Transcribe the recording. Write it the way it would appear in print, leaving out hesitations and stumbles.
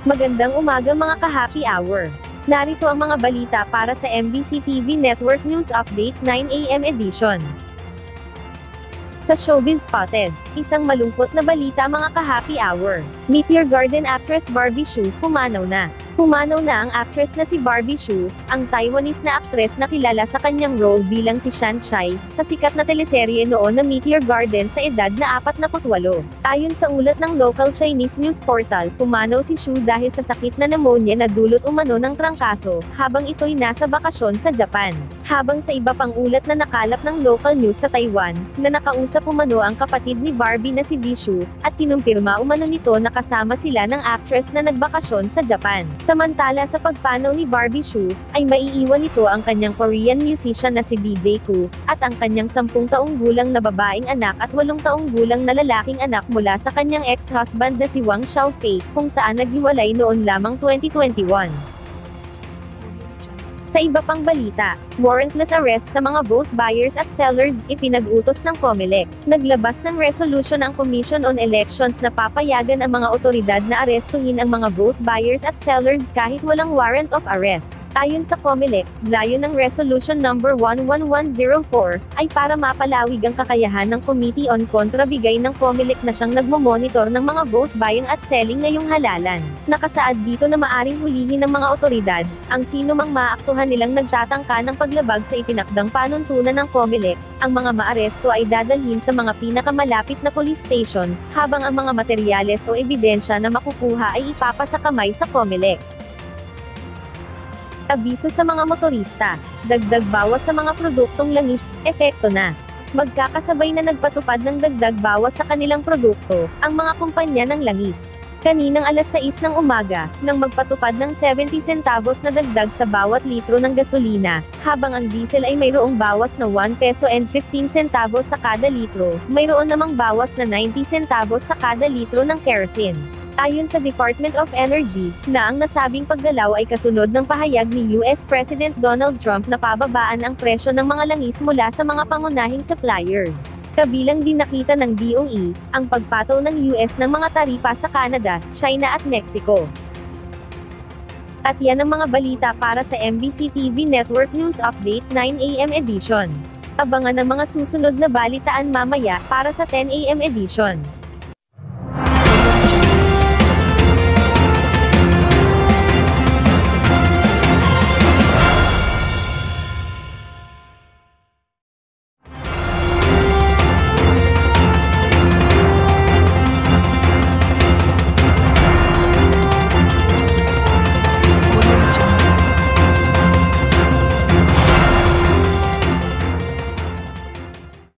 Magandang umaga mga ka-happy hour. Narito ang mga balita para sa MBC TV Network News Update 9 AM edition. Sa Showbiz Spotted, isang malungkot na balita mga ka-happy hour. Meteor Garden actress Barbie Hsu, pumanaw na. Pumanaw na ang actress na si Barbie Hsu, ang Taiwanese na aktres na kilala sa kanyang role bilang si Shan Chai, sa sikat na teleserye noon na Meteor Garden sa edad na 48. Ayon sa ulat ng local Chinese news portal, pumanaw si Hsu dahil sa sakit na pneumonia na dulot umano ng trangkaso, habang ito'y nasa bakasyon sa Japan. Habang sa iba pang ulat na nakalap ng local news sa Taiwan, na nakausap umano ang kapatid ni Barbie na si Di Hsu, at kinumpirma umano nito na kasama sila ng actress na nagbakasyon sa Japan. Samantala sa pagpanaw ni Barbie Hsu, ay maiiwan nito ang kanyang Korean musician na si DJ Koo, at ang kanyang 10 taong gulang na babaeng anak at 8 taong gulang na lalaking anak mula sa kanyang ex-husband na si Wang Xiaofei, kung saan naghiwalay noon lamang 2021. Sa iba pang balita, warrantless arrest sa mga vote buyers at sellers, ipinag-utos ng COMELEC. Naglabas ng resolution ang Commission on Elections na papayagan ang mga otoridad na arestuhin ang mga vote buyers at sellers kahit walang warrant of arrest. Ayon sa COMELEC, layo ng Resolution number 11104, ay para mapalawig ang kakayahan ng Committee on Kontrabigay ng COMELEC na siyang nagmomonitor ng mga vote buying at selling ngayong halalan. Nakasaad dito na maaring hulihin ng mga otoridad, ang sino mang maaktuhan nilang nagtatangka ng paglabag sa itinakdang panuntunan ng COMELEC. Ang mga maaresto ay dadalhin sa mga pinakamalapit na police station, habang ang mga materyales o ebidensya na makukuha ay ipapasakamay sa COMELEC. Abiso sa mga motorista, dagdag bawas sa mga produktong langis, epekto na. Magkakasabay na nagpatupad ng dagdag bawas sa kanilang produkto, ang mga kumpanya ng langis. Kaninang alas 6 ng umaga, nang magpatupad ng 70 centavos na dagdag sa bawat litro ng gasolina, habang ang diesel ay mayroong bawas na 1 peso and 15 centavos sa kada litro, mayroon namang bawas na 90 centavos sa kada litro ng kerosene. Ayon sa Department of Energy, na ang nasabing paggalaw ay kasunod ng pahayag ni US President Donald Trump na pababaan ang presyo ng mga langis mula sa mga pangunahing suppliers. Kabilang din nakita ng DOE, ang pagpataw ng US ng mga taripa sa Canada, China at Mexico. At yan ang mga balita para sa MBC TV Network News Update 9 AM edition. Abangan ang mga susunod na balitaan mamaya para sa 10 AM edition.